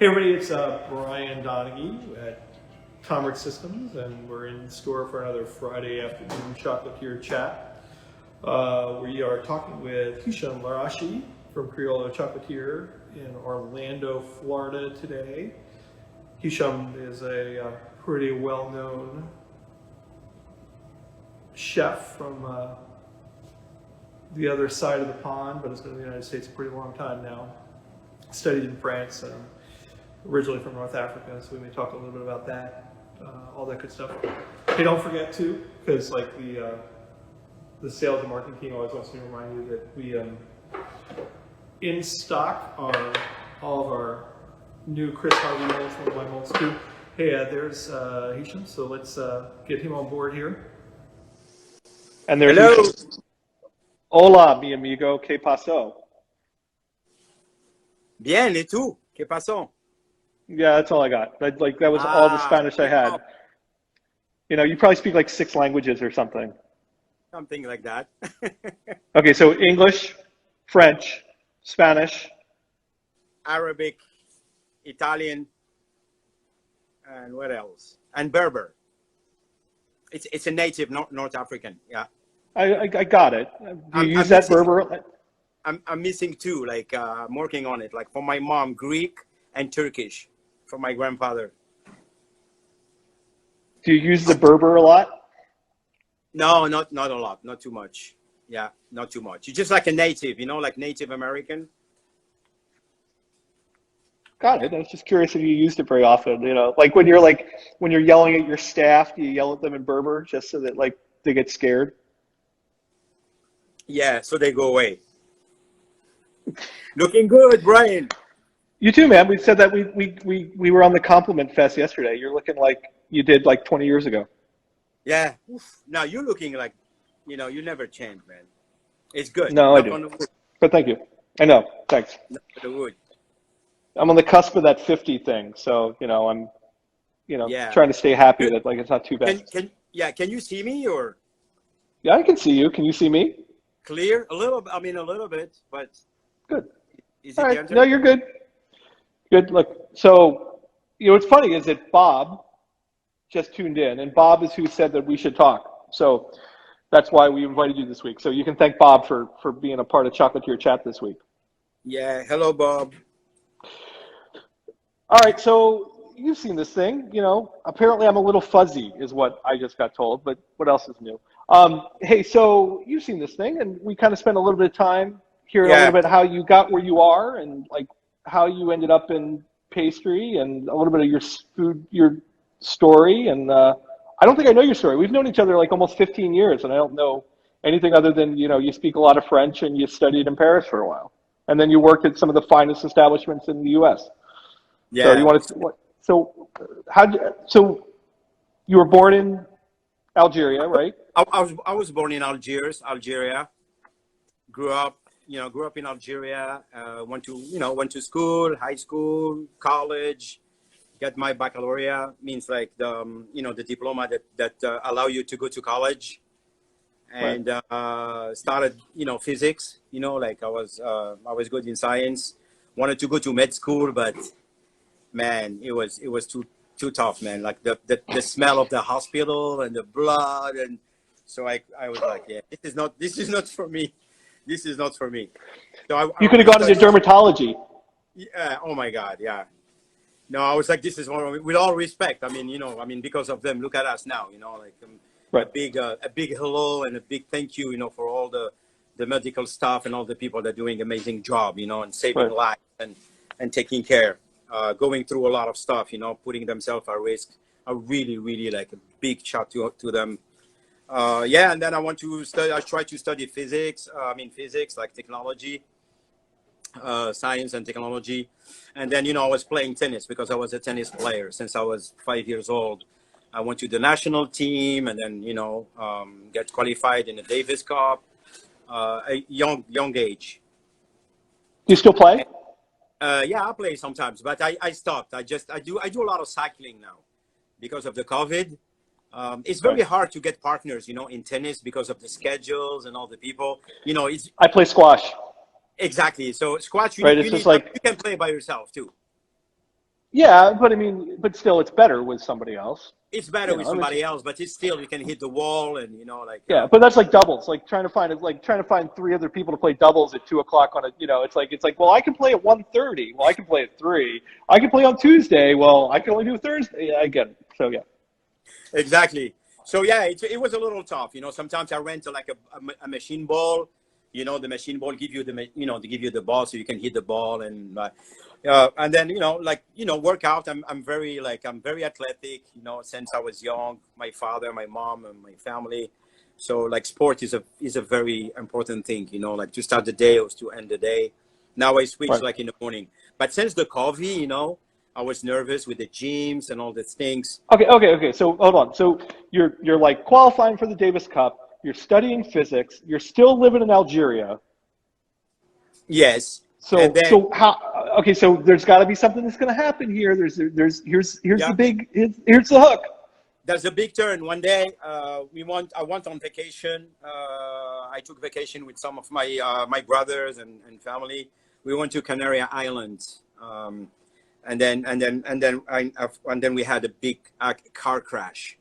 Hey everybody, it's Brian Donaghy at Commerce Systems, and we're in store for another Friday afternoon Chocolatier chat. We are talking with Hichem Lahreche from Kyolo Chocolatier in Orlando, Florida today. Hichem is a pretty well-known chef from the other side of the pond, but has been in the United States a pretty long time now. Studied in France, originally from North Africa, so we may talk a little bit about that, all that good stuff. Hey, don't forget too, because like the sales and marketing team always wants me to remind you that we in stock are all of our new Chris Harvey molds, one of my molds too. Hey, there's Hichem, so let's get him on board here. And there's Hello. Hichem. Hola, mi amigo, ¿qué pasó? Bien, et tú? ¿Qué pasó? Yeah, that's all I got. That was all the Spanish I had. You know, you probably speak like 6 languages or something. Something like that. Okay, so English, French, Spanish, Arabic, Italian, and what else? And Berber. It's a native North African. Yeah. I got it. Do you I'm use that missing- Berber? I'm missing 2. Like I'm working on it. Like for my mom, Greek and Turkish. For my grandfather. Do you use the Berber a lot? No, not a lot. Not too much. Yeah, not too much. You're just like a native, like Native American. Got it. I was just curious if you used it very often. Like when you're yelling at your staff, do you yell at them in Berber just so that like they get scared? Yeah, so they go away. Looking good, Brian. You too, man. We said that we were on the Compliment Fest yesterday. You're looking like you did like 20 years ago. Yeah. Now you're looking like, you never change, man. It's good. No, I Knock do. on the wood. But thank you. I know. Thanks. Knock on the wood. I'm on the cusp of that 50 thing, so I'm Yeah. trying to stay happy that like it's not too bad. Can you see me or Yeah, I can see you. Can you see me? clear? A little bit, but Good. is All it right. gentle? No, you're good. Good. Look, so what's funny is that Bob just tuned in, and Bob is who said that we should talk. So that's why we invited you this week. So you can thank Bob for being a part of Chocolatier Chat this week. Yeah. Hello, Bob. All right, so you've seen this thing. Apparently I'm a little fuzzy is what I just got told, but what else is new? Hey, so you've seen this thing, and we kind of spent a little bit of time hearing a Yeah. little bit how you got where you are and like how you ended up in pastry and a little bit of your story. And I don't think I know your story. We've known each other like almost 15 years, and I don't know anything other than, you speak a lot of French and you studied in Paris for a while. And then you worked at some of the finest establishments in the U.S. Yeah. So you want to? So you were born in Algeria, right? I was born in Algeria. Grew up in Algeria. Went to school, high school, college. Got my baccalaureate, means like the diploma that allow you to go to college. And started physics. Like I was good in science. Wanted to go to med school, but man, it was too tough, man. Like the smell of the hospital and the blood, and so I was like, yeah, this is not for me. This is not for me. So You could have gone into dermatology. Yeah. Oh my God. Yeah. No, I was like, this is one. With all respect, because of them. Look at us now. Right. A big hello and a big thank you. For all the medical staff and all the people that are doing amazing job. And saving lives and taking care. Going through a lot of stuff, putting themselves at risk. I really, really like a big shout to them. Yeah, and then I tried to study physics. Physics, like technology, science and technology. And then, I was playing tennis because I was a tennis player since I was 5 years old. I went to the national team and then, get qualified in the Davis Cup, a young age. Do you still play? Yeah, I play sometimes, but I stopped. I do a lot of cycling now because of the COVID. It's very hard to get partners, in tennis because of the schedules and all the people. I play squash. Exactly. So squash, you Right, it's just like you can play by yourself too. Yeah, but I mean, but still, it's better with somebody else. It's better with somebody else, but it's still, you can hit the wall and, you know, like, Yeah, but that's like doubles. Like trying to find three other people to play doubles at 2 o'clock on a, you know, it's like, well, I can play at 1:30. Well, I can play at 3. I can play on Tuesday. Well, I can only do Thursday. Yeah, I get it. So yeah. exactly. So yeah, it was a little tough. You know, sometimes I rent like a machine ball. You know, the machine ball give you they give you the ball so you can hit the ball and then workout. I'm very athletic. You know, since I was young, my father, my mom, and my family. So like sport is a very important thing. You know, like to start the day or to end the day. Now I switch like in the morning. But since the COVID, you know, I was nervous with the gyms and all these things. Okay. So hold on. So you're like qualifying for the Davis Cup. You're studying physics. You're still living in Algeria. Yes. So And then, so how? Okay. So there's got to be something that's going to happen here. Here's the hook. there's a big turn. One day, I went on vacation. I took vacation with some of my brothers and family. We went to Canary Islands. And then we had a big car crash,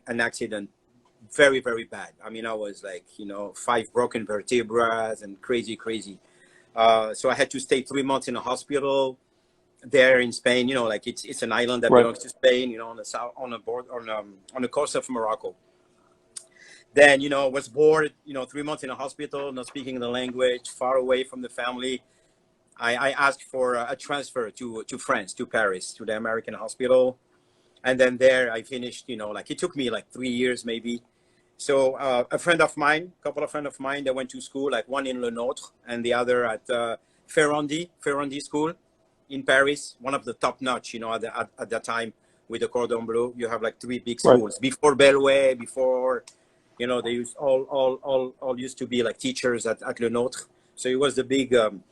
an accident, very, very bad. I mean, I was like, 5 broken vertebrae and crazy. So I had to stay 3 months in a hospital there in Spain. You know, like it's an island that belongs to Spain. You know, on the south, on the coast of Morocco. Then, was bored. 3 months in a hospital, not speaking the language, far away from the family. I asked for a transfer to France, to Paris, to the American hospital. And then there I finished, it took me like 3 years maybe. So a couple of friends of mine, they went to school, like one in Le Nôtre and the other at Ferrandi School in Paris, one of the top notch, at that time with the Cordon Bleu. You have like 3 big schools. Before Belway, before, they used all used to be like teachers at Le Nôtre. So it was the big... and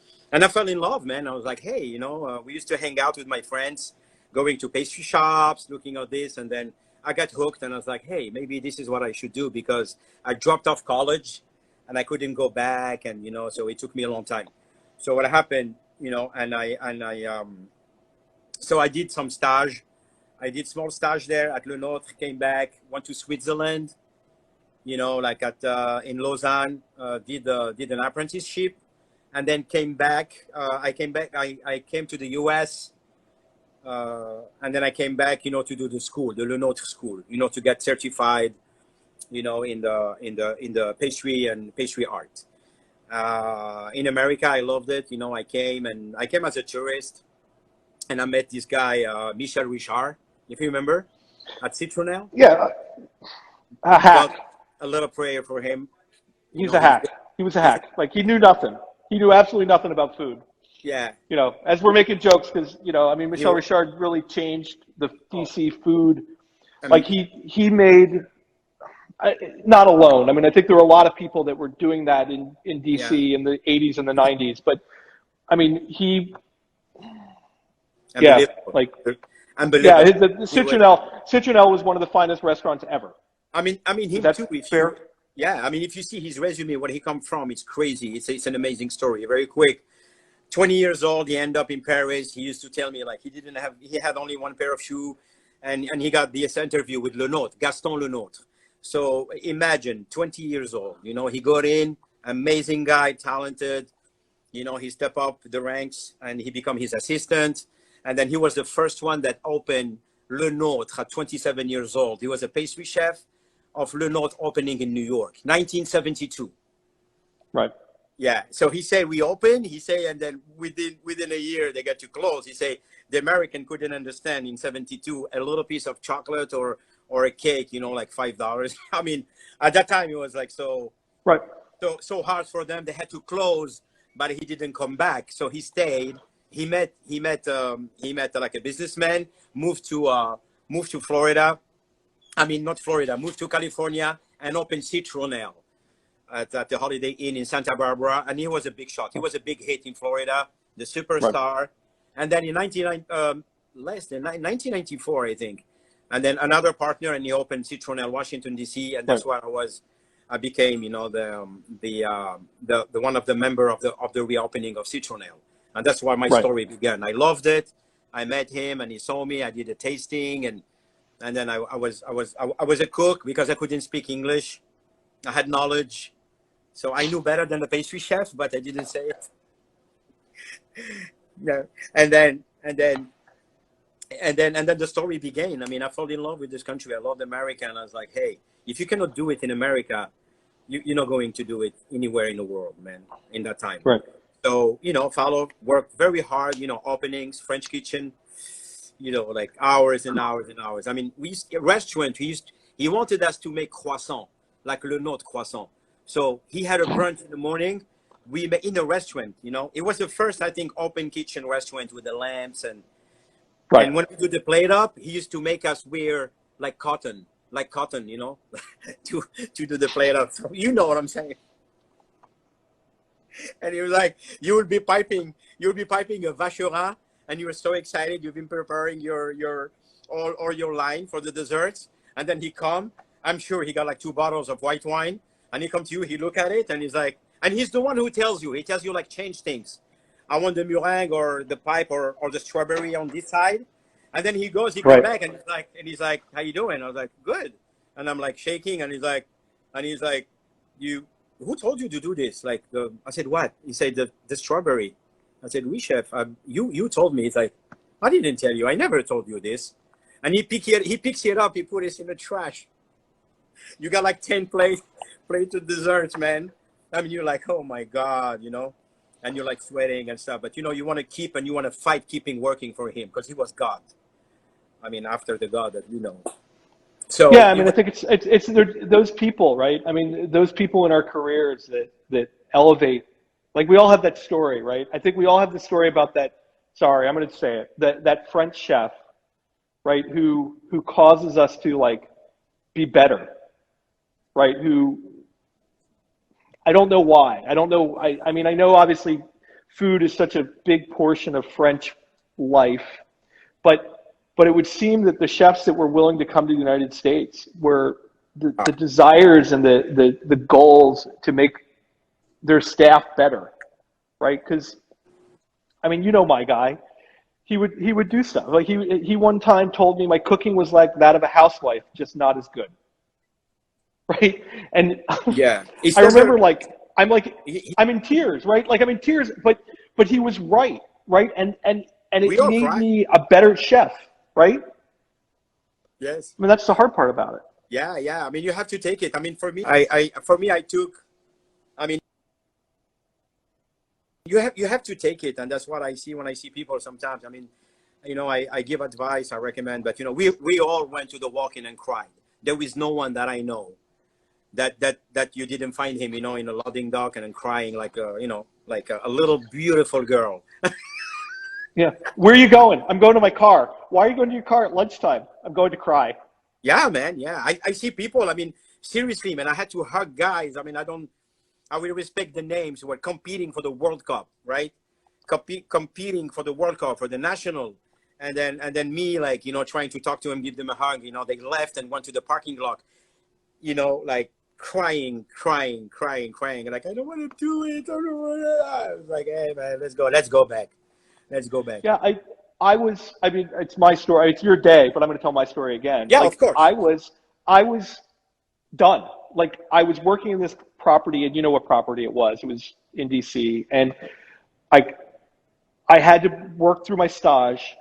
I fell in love, man. I was like, hey, we used to hang out with my friends, going to pastry shops, looking at this. And then I got hooked and I was like, hey, maybe this is what I should do, because I dropped off college and I couldn't go back. And, so it took me a long time. So what happened, so I did some stage. I did small stage there at Le Nôtre, came back, went to Switzerland, like in Lausanne, did an apprenticeship. And then came back. I came to the U.S. And then I came back, to do the school, the Le Nôtre school, to get certified, in the pastry and pastry art. In America, I loved it. I came as a tourist, and I met this guy, Michel Richard, if you remember, at Citronelle. Yeah, a hack. A little prayer for him. He's a hack. He was a hack. Like he knew nothing. He knew absolutely nothing about food. Yeah. As we're making jokes, because, Michel Richard really changed the DC food. Like he made, not alone. I mean, I think there were a lot of people that were doing that in DC in the 80s and the 90s. But, I mean, unbelievable. The Citronelle was one of the finest restaurants ever. I mean, him too. Yeah, I mean, if you see his resume, where he come from, it's crazy. It's an amazing story. Very quick. 20 years old, he ended up in Paris. He used to tell me, like, he had only one pair of shoes, and he got this interview with Le Nôtre, Gaston Le Nôtre. So imagine, 20 years old, he got in, amazing guy, talented, he stepped up the ranks and he became his assistant. And then he was the first one that opened Le Nôtre at 27 years old. He was a pastry chef of Le Nôtre opening in New York, 1972. Right. Yeah. So he said we opened. He said, and then within a year they got to close. He said the American couldn't understand in 72 a little piece of chocolate or a cake, like $5. I mean, at that time it was like so hard for them. They had to close, but he didn't come back. So he stayed. He met like a businessman. Moved to Florida. I mean, not Florida, moved to California and opened Citronelle at the Holiday Inn in Santa Barbara. And he was a big shot. He was a big hit in Florida, the superstar. Right. And then in 1994, I think. And then another partner, and he opened Citronelle, Washington, D.C. And that's where I became, the one of the member of the reopening of Citronelle. And that's where my story began. I loved it. I met him and he saw me. I did a tasting, and then I was a cook because I couldn't speak English. I had knowledge, so I knew better than the pastry chef, but I didn't say it. Yeah, and then the story began. I mean, I fell in love with this country. I loved America, and I was like, hey, if you cannot do it in America, you're not going to do it anywhere in the world, man. In that time, Right. so work very hard. Openings, French kitchen. Like hours and hours and hours. I mean, restaurant. He wanted us to make croissant, like le nôtre croissant. So he had a brunch in the morning. We made in the restaurant. It was the first, I think, open kitchen restaurant with the lamps and. Right. And when we do the plate up, he used to make us wear like cotton, to do the plate up. So you know what I'm saying. And he was like, you will be piping a vacherin, and you were so excited. You've been preparing your line for the desserts, and then he come. I'm sure he got like 2 bottles of white wine, and he come to you. He look at it, and he's like, and he's the one who tells you. He tells you like change things. I want the meringue or the pipe or the strawberry on this side. And then he comes Right. back and he's like, how you doing? I was like, good. And I'm like shaking, and he's like, who told you to do this? I said, what? He said, the strawberry. I said, oui, chef, you told me. He's like, I didn't tell you. I never told you this. And he picks it up. He put it in the trash. You got like 10 plates of desserts, man. I mean, you're like, oh my God, and you're like sweating and stuff, but you want to keep and you want to fight keeping working for him because he was God. I mean, after the God that So Yeah, I mean, I think it's those people, right? I mean, those people in our careers that elevate. Like we all have that story, right? I think we all have the story about that. Sorry, I'm going to say it. That French chef, right? Who causes us to like be better, right? Who I don't know why. I don't know. I mean, I know obviously food is such a big portion of French life, but it would seem that the chefs that were willing to come to the United States were the desires and the goals to make their staff better, right? Because, I mean, my guy, he would do stuff. Like he one time told me my cooking was like that of a housewife, just not as good. Right. And yeah, I remember I'm in tears, right? Like I'm in tears, but he was right. Right. And it made me a better chef. Right. Yes. I mean, that's the hard part about it. Yeah. I mean, you have to take it. I mean, for me, I took, I mean, you have to take it. And that's what I see when I see people sometimes. I mean, I give advice, I recommend, but we all went to the walk-in and cried. There is no one that I know that you didn't find him, in a loading dock and crying like a little beautiful girl. Yeah. Where are you going? I'm going to my car. Why are you going to your car at lunchtime? I'm going to cry. Yeah, man. Yeah. I see people. I mean, seriously, man, I had to hug guys. I mean, I will respect the names who are competing for the World Cup, right? Competing for the World Cup, for the national. And then me, like, trying to talk to them, give them a hug. They left and went to the parking lot, like crying. Like, I don't want to do it. I was like, hey, man, let's go back. Yeah, I mean, it's my story. It's your day, but I'm going to tell my story again. Yeah, like, of course. I was done. Like I was working in this property, and you know what property it was. It was in DC, and I had to work through my stage,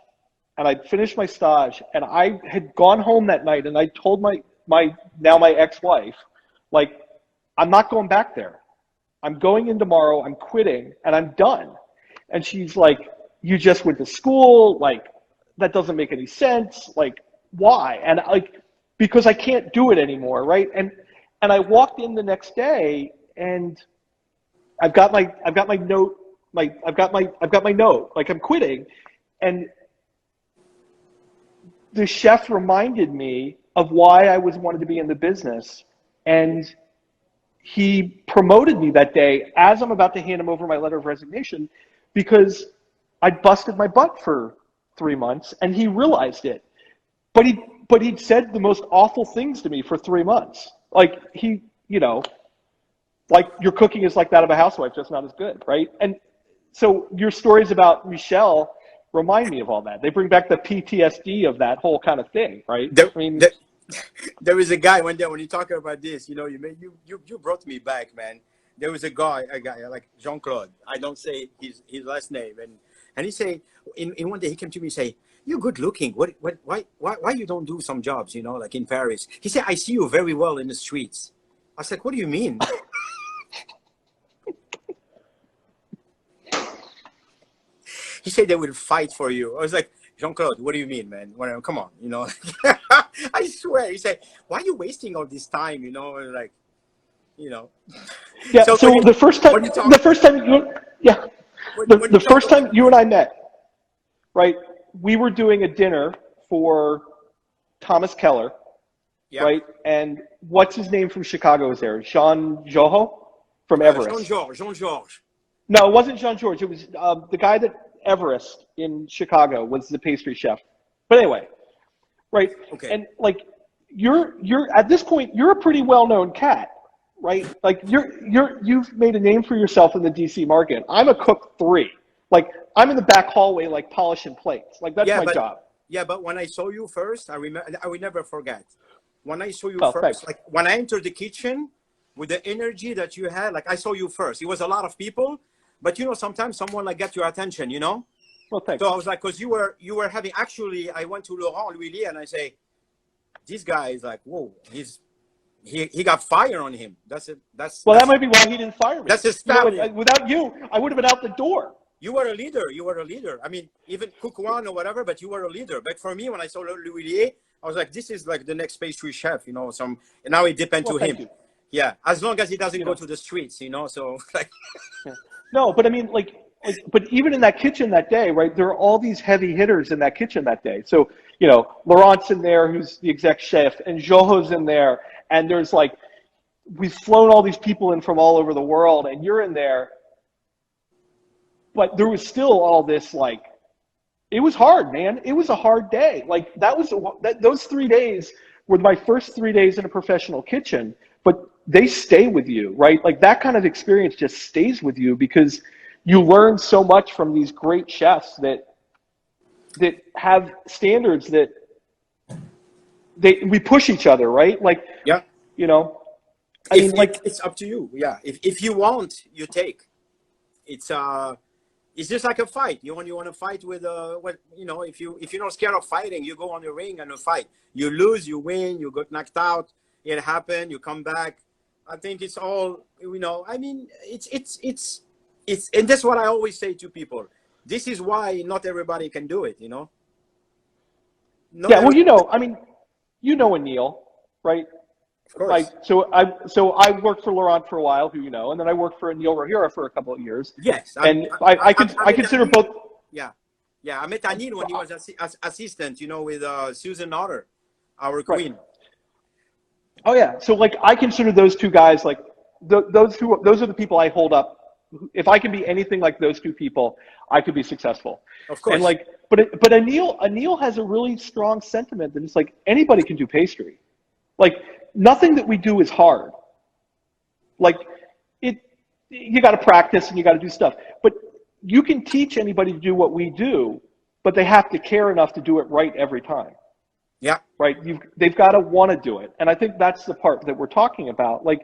and I'd finished my stage, and I had gone home that night, and I told my ex-wife, like, I'm not going back there. I'm going in tomorrow. I'm quitting, and I'm done. And she's like, you just went to school, like, that doesn't make any sense, like, why? And because I can't do it anymore, right? And I walked in the next day, and I've got my note, I've got my note, like, I'm quitting, and the chef reminded me of why I wanted to be in the business, and he promoted me that day as I'm about to hand him over my letter of resignation, because I busted my butt for 3 months, and he realized it. But he'd said the most awful things to me for 3 months. Like like your cooking is like that of a housewife, just not as good, right? And so your stories about Michelle, remind me of all that. They bring back the PTSD of that whole kind of thing, right? There, I mean, there was a guy one day when you talking about this, you know, you brought me back, man. There was a guy like Jean-Claude. I don't say his last name, and he say in one day he came to me and say, "You're good looking. Why you don't do some jobs, you know, like in Paris?" He said, "I see you very well in the streets." I was like, "What do you mean?" He said they will fight for you. I was like, Jean-Claude, what do you mean, man? Well, come on, you know. I swear. He said, "Why are you wasting all this time?" You know, and like, you know. yeah. So, when the first time, the first time you and I met, right? We were doing a dinner for Thomas Keller, yeah. right? And what's his name from Chicago was there? Jean Joho from Everest. Jean-Georges. No, it wasn't Jean George. It was the guy that Everest in Chicago was the pastry chef. But anyway, right? Okay. And like you're at this point you're a pretty well-known cat, right? Like you've made a name for yourself in the DC market. I'm a cook 3. Like I'm in the back hallway like polishing plates. Like that's my job. Yeah, but when I saw you first, I remember. I will never forget. When I saw you first, thanks. like when I entered the kitchen with the energy that you had, like I saw you first. It was a lot of people. But you know, sometimes someone like get your attention, you know. Well, thanks. So I was like, because you were having actually, I went to Laurent and I say, this guy is like, whoa, he got fire on him. That might be why he didn't fire me. That's his style. Without you, I would have been out the door. You were a leader. I mean, even cook one or whatever, but you were a leader. But for me, when I saw Louis, I was like, this is like the next pastry chef, you know. And now it depends to him. You. Yeah, as long as he doesn't go to the streets, you know. So like. Yeah. No, but I mean, but even in that kitchen that day, right? There are all these heavy hitters in that kitchen that day. So, you know, Laurent's in there, who's the exec chef, and Joho's in there, and there's like, we've flown all these people in from all over the world, and you're in there. But there was still all this, like, it was hard, man. It was a hard day. Like those 3 days were my first 3 days in a professional kitchen, but they stay with you, right? Like that kind of experience just stays with you because you learn so much from these great chefs that have standards that we push each other, right? Like, yeah, you know, I mean, like it's up to you. Yeah, if you want, you take. It's just like a fight. You want to fight with you know, if you're not scared of fighting, you go on the ring and you fight. You lose, you win, you got knocked out. It happened. You come back. I think it's all, you know, I mean, it's, and that's what I always say to people. This is why not everybody can do it, you know? Yeah, well, you know, I mean, you know Anil, right? Of course. Like, so I worked for Laurent for a while, who you know, and then I worked for Anil Rahira for a couple of years. Yes. I consider Anil, both. Yeah. I met Anil when he was assistant, you know, with Susan Otter, our queen. Right. Oh yeah, so like I consider those two guys like those are the people I hold up. If I can be anything like those two people, I could be successful. Of course. And like, but Anil has a really strong sentiment that it's like anybody can do pastry. Like nothing that we do is hard. Like you got to practice and you got to do stuff. But you can teach anybody to do what we do, but they have to care enough to do it right every time. Yeah. Right. They've got to want to do it. And I think that's the part that we're talking about. Like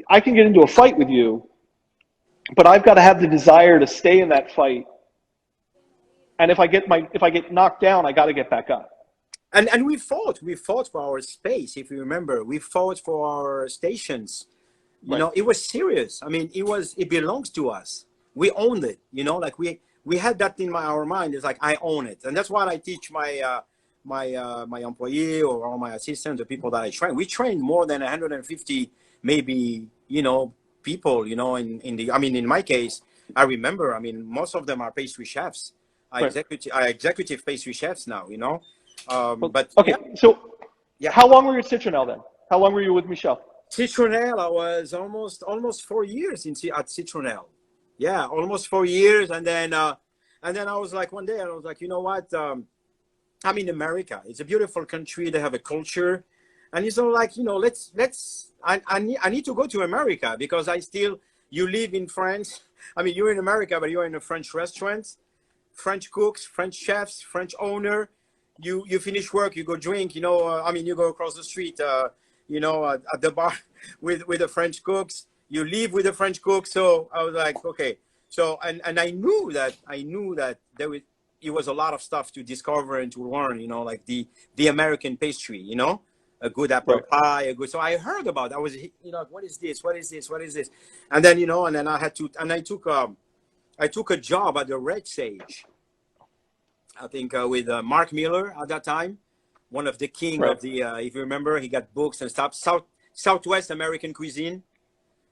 I can get into a fight with you, but I've got to have the desire to stay in that fight. And if I get knocked down, I got to get back up. And we fought for our space. If you remember, we fought for our stations. You know, it was serious. I mean, it belongs to us. We owned it, you know, like we had that in our mind. It's like, I own it. And that's what I teach my employee or all my assistants, the people that I train. We train more than 150, maybe, you know, people, you know, in my case, I remember, I mean, most of them are pastry chefs. Executive pastry chefs now, you know. But okay, yeah. So yeah. How long were you at Citronelle then? How long were you with Michel? Citronelle, I was almost 4 years at Citronelle. Yeah, almost 4 years, and then I was like, one day I was like, you know what? I'm in America. It's a beautiful country. They have a culture, and it's all like, you know, I need to go to America because you live in France. I mean, you're in America, but you're in a French restaurant. French cooks, French chefs, French owner. You finish work, you go drink, you know, I mean, you go across the street, you know, at the bar with the French cooks. You leave with the French cooks. So I was like, okay. So, and I knew that it was a lot of stuff to discover and to learn, you know, like the American pastry, you know, a good apple pie, a good, so I heard about, I was, you know, what is this? What is this? What is this? And then, you know, and then I took a job at the Red Sage, I think, with Mark Miller at that time, one of the king of the, if you remember, he got books and stuff, Southwest American cuisine.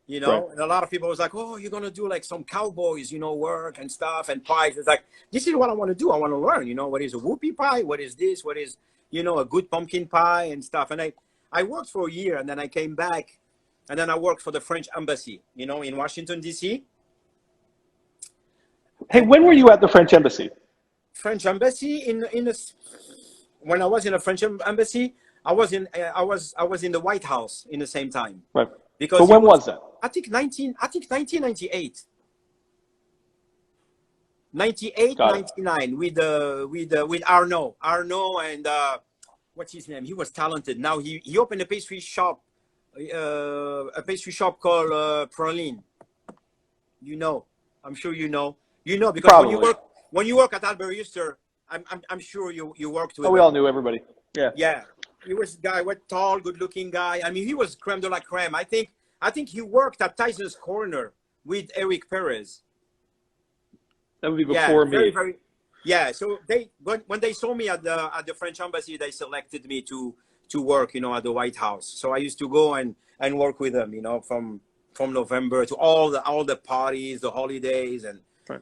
You know, and a lot of people was like, oh, you're going to do like some cowboys, you know, work and stuff and pies. It's like, this is what I want to do. I want to learn, you know, what is a whoopie pie? What is this? What is, you know, a good pumpkin pie and stuff. And I worked for a year, and then I came back, and then I worked for the French embassy, you know, in Washington, D.C. Hey, when were you at the French embassy? French embassy when I was in a French embassy, I was in the White House in the same time. Right. Because so when was that? I think 1998. 98, 99 with Arnaud and what's his name? He was talented. Now he opened a pastry shop called Praline. You know, I'm sure you know because Probably. when you work at Albert Euster, I'm sure you worked with. Oh, we all knew everybody. Yeah. Yeah. He was a guy, what tall, good-looking guy. I mean, he was creme de la creme. I think he worked at Tyson's Corner with Eric Perez. That would be before me. Yeah. So when they saw me at the French embassy, they selected me to work, you know, at the White House. So I used to go and work with them, you know, from November to all the parties, the holidays, and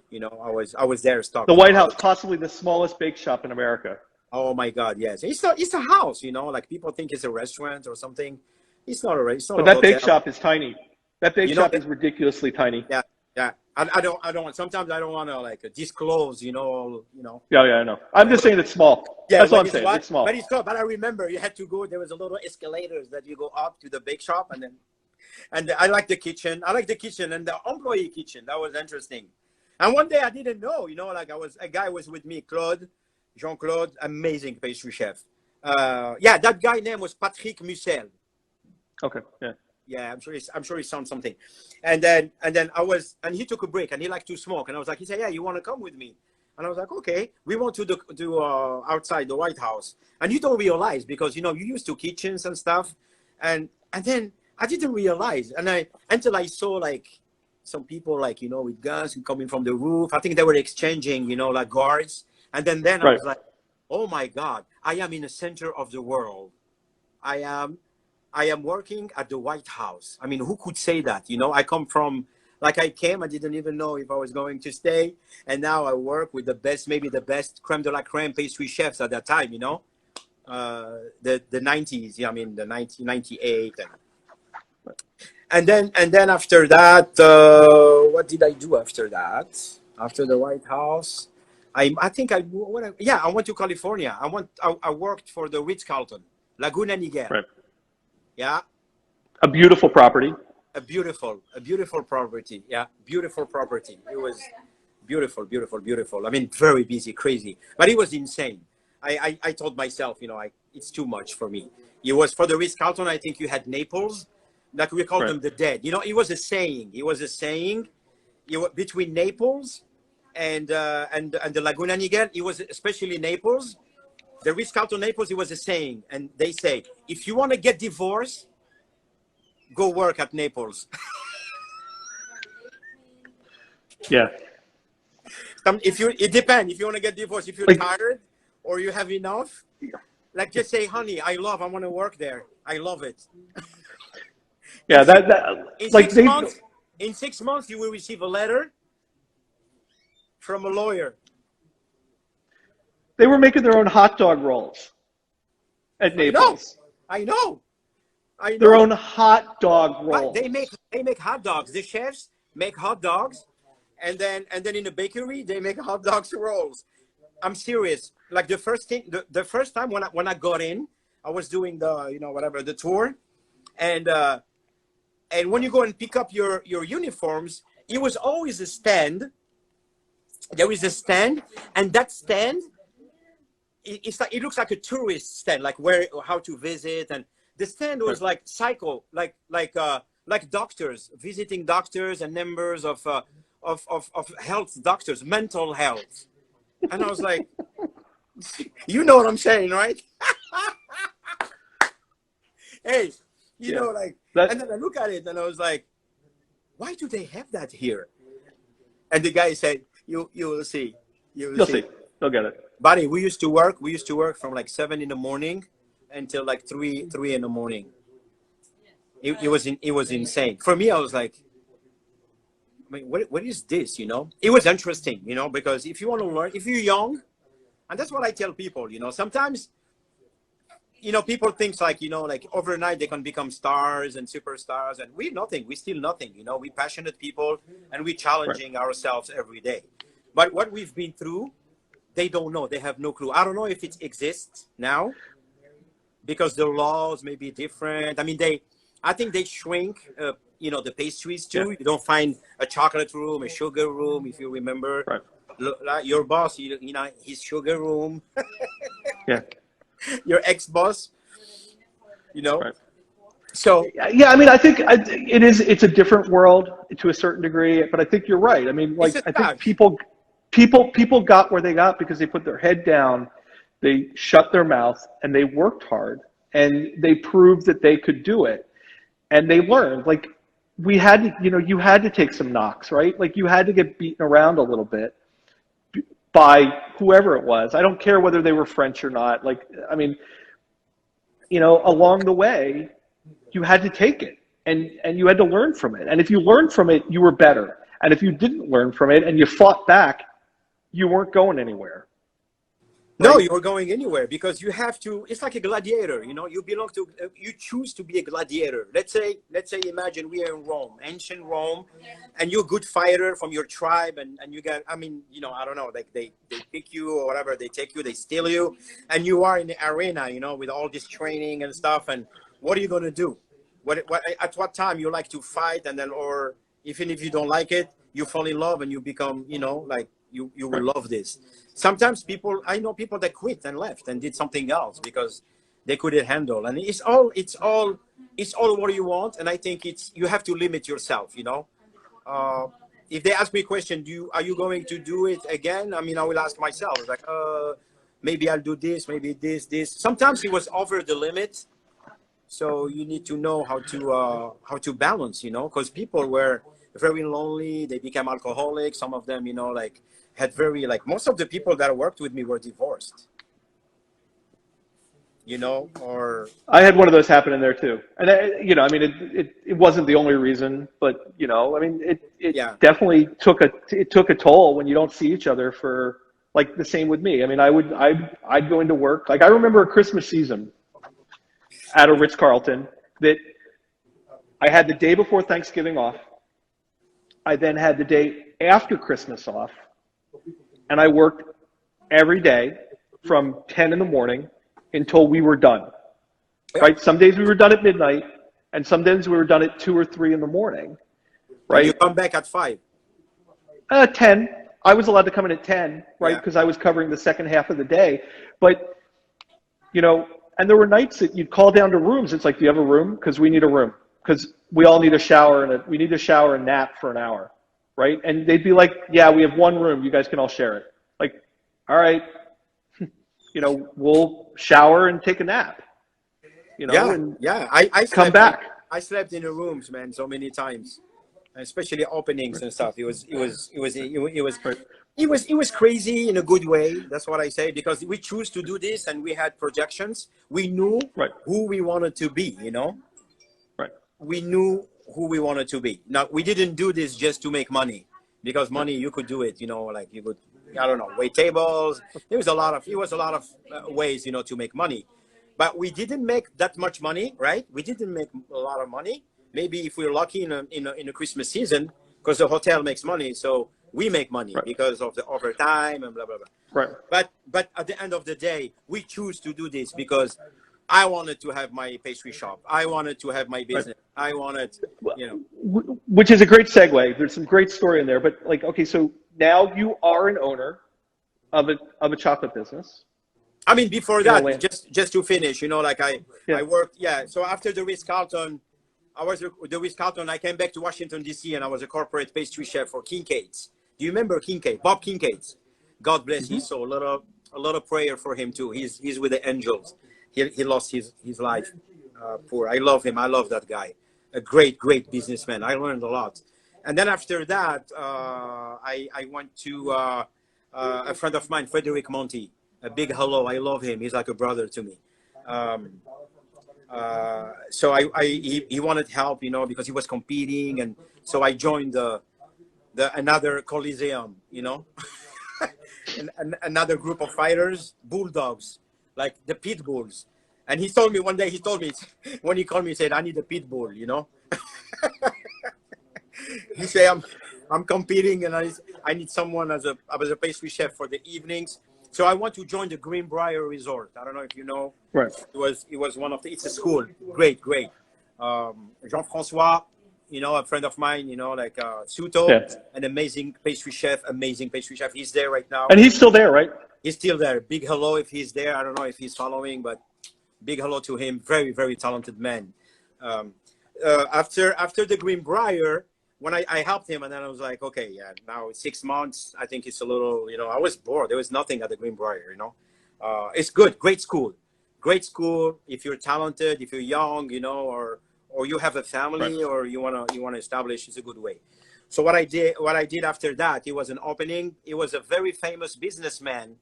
you know, I was there stuck. The White House, possibly the smallest bake shop in America. Oh my God, yes. It's a house, you know, like people think it's a restaurant or something. It's not a restaurant. But that bake shop is tiny. That bake shop is ridiculously tiny. Yeah, yeah. I don't sometimes I don't want to like disclose, you know. Yeah, I know. I'm just saying it's small. Yeah, that's what I'm saying. It's small. But it's small. But I remember you had to go, there was a little escalators that you go up to the bake shop, and I like the kitchen. I like the kitchen and the employee kitchen. That was interesting. And one day I didn't know, you know, like a guy was with me, Jean-Claude, amazing pastry chef. Yeah, that guy name was Patrick Mussel. Okay. Yeah. Yeah, I'm sure he sounds something. And then and he took a break and he liked to smoke. And I was like, he said, yeah, you want to come with me? And I was like, okay. We went to outside the White House. And you don't realize because, you know, you used to kitchens and stuff. And then I didn't realize. Until I saw like some people like, you know, with guns coming from the roof. I think they were exchanging, you know, like guards. And then I was like, oh my God, I am in the center of the world. I am working at the White House. I mean, who could say that? You know, I come from, like I didn't even know if I was going to stay. And now I work with maybe the best creme de la creme pastry chefs at that time, you know, the 90s. Yeah, I mean, the 1998. And then after that, what did I do after that? After the White House? I went to California. I worked for the Ritz-Carlton, Laguna Niguel. Right. Yeah. A beautiful property. A beautiful property. Yeah, beautiful property. It was beautiful. I mean, very busy, crazy, but it was insane. I told myself, you know, it's too much for me. It was for the Ritz-Carlton. I think you had Naples, like we call them the dead. You know, it was a saying. Between Naples and the Laguna Niguel, it was especially Naples. The Ritz-Carlton Naples, it was a saying, and they say, if you want to get divorced, go work at Naples. Yeah. It depends. If you want to get divorced, if you're tired or you have enough, like just say, honey, I want to work there. I love it. Yeah, in 6 months, you will receive a letter from a lawyer. They were making their own hot dog rolls at Naples. I know. Their own hot dog rolls. They make hot dogs. The chefs make hot dogs, and then in the bakery they make hot dogs rolls. I'm serious. Like the first time when I got in, I was doing the tour, and when you go and pick up your uniforms, it was always a stand there is a stand, and that stand, it's like, it looks like a tourist stand, like where, how to visit. And the stand was like like doctors, visiting doctors and members of health doctors, mental health. And I was like, you know what I'm saying, right? Hey, you know, like, and then I look at it and I was like, why do they have that here? And the guy said, you will see. You'll see. You'll get it. Buddy, we used to work from like 7 in the morning until like 3 in the morning. It was insane. For me, I was like, I mean, what is this, you know? It was interesting, you know, because if you want to learn, if you're young, and that's what I tell people, you know, sometimes, you know, people think like, you know, like overnight they can become stars and superstars, and we're nothing. We're still nothing, you know. We're passionate people, and we're challenging ourselves every day. But what we've been through, they don't know. They have no clue. I don't know if it exists now because the laws may be different. I mean, I think they shrink, you know, the pastries too. You don't find a chocolate room, a sugar room, if you remember. Right. Your boss, you know, his sugar room. Yeah. Your ex-boss, you know. Right. So yeah, I mean, I think it's a different world to a certain degree, but I think you're right. I mean, like, I think people got where they got because they put their head down, they shut their mouth, and they worked hard, and they proved that they could do it, and they learned. Like, we had to, you know, you had to take some knocks, right? Like, you had to get beaten around a little bit by whoever it was. I don't care whether they were French or not. Like, I mean, you know, along the way, you had to take it, and you had to learn from it. And if you learned from it, you were better. And if you didn't learn from it and you fought back, you weren't going anywhere. Right? No, you're going anywhere because you have to. It's like a gladiator, you know. You belong to. You choose to be a gladiator. Let's say, imagine we are in Rome, ancient Rome, and you're a good fighter from your tribe, and you got. I mean, you know, I don't know. Like they pick you or whatever. They take you. They steal you, and you are in the arena, you know, with all this training and stuff. And what are you gonna do? At what time you like to fight, and then, or even if you don't like it, you fall in love and you become, you know, like you will love this. Sometimes I know people that quit and left and did something else because they couldn't handle. And it's all what you want. And I think you have to limit yourself, you know. If they ask me a question, are you going to do it again? I mean, I will ask myself, like, maybe I'll do this, maybe this. Sometimes it was over the limit. So you need to know how to balance, you know, because people were very lonely. They became alcoholics. Some of them, you know, like had most of the people that worked with me were divorced, you know, or I had one of those happen in there too. And you know, I mean, it wasn't the only reason, but you know, I mean, it definitely took a toll when you don't see each other for, like, the same with me. I mean, I'd go into work. Like, I remember a Christmas season at a Ritz-Carlton that I had the day before Thanksgiving off. I then had the day after Christmas off, and I worked every day from 10 in the morning until we were done. Right? Some days we were done at midnight, and some days we were done at 2 or 3 in the morning. Right? And you come back at 5. 10. I was allowed to come in at 10, right? Because I was covering the second half of the day. But, you know, and there were nights that you'd call down to rooms. It's like, do you have a room? Because we need a room. Because we all need a shower, and we need a shower and nap for an hour, right? And they'd be like, yeah, we have one room. You guys can all share it. Like, all right, you know, we'll shower and take a nap, you know, I come back. I slept in the rooms, man, so many times, especially openings and stuff. It was crazy in a good way. That's what I say, because we choose to do this and we had projections. We knew who we wanted to be, you know. We knew who we wanted to be. Now, we didn't do this just to make money, because money, you could do it, you know, like you could, I don't know, wait tables. It was a lot of ways, you know, to make money, but we didn't make that much money, right? We didn't make a lot of money. Maybe if we're lucky in a Christmas season, because the hotel makes money. So we make money because of the overtime and blah, blah, blah. Right. But at the end of the day, we choose to do this because I wanted to have my pastry shop. I wanted to have my business. I wanted, you know. Which is a great segue. There's some great story in there. But, like, okay, so now you are an owner of a chocolate business. I mean, before in that, Orlando. just to finish, you know, like I Yeah. worked, yeah. So after the Ritz-Carlton, the Ritz-Carlton, I came back to Washington, D.C., and I was a corporate pastry chef for Kincaid's. Do you remember Kincaid? Bob Kincaid's. God bless his soul. A lot of prayer for him too. He's with the angels. He lost his life. Poor. I love him. I love that guy. A great businessman. I learned a lot. And then after that, I went to a friend of mine, Frederick Monty. A big hello. I love him. He's like a brother to me. So he wanted help, you know, because he was competing, and so I joined the another Coliseum, you know, and another group of fighters, bulldogs, like the pit bulls. And he told me one day, when he called me, he said, "I need a pit bull," you know. He said, I'm competing, and I need someone as a pastry chef for the evenings. So I want to join the Greenbrier Resort. I don't know if you know. Right. It was one of the. It's a school. Great. Jean-François, you know, a friend of mine. You know, like Suto, an amazing pastry chef. He's there right now. And he's still there, right? He's still there. Big hello if he's there. I don't know if he's following, but big hello to him. Very talented man. After the Greenbrier, when I helped him, and then I was like, okay, yeah, now 6 months, I think it's a little, you know, I was bored. There was nothing at the Greenbrier, you know. It's good, great school. If you're talented, if you're young, you know, or you have a family, or you wanna establish, it's a good way. So what I did after that, it was an opening. It was a very famous businessman.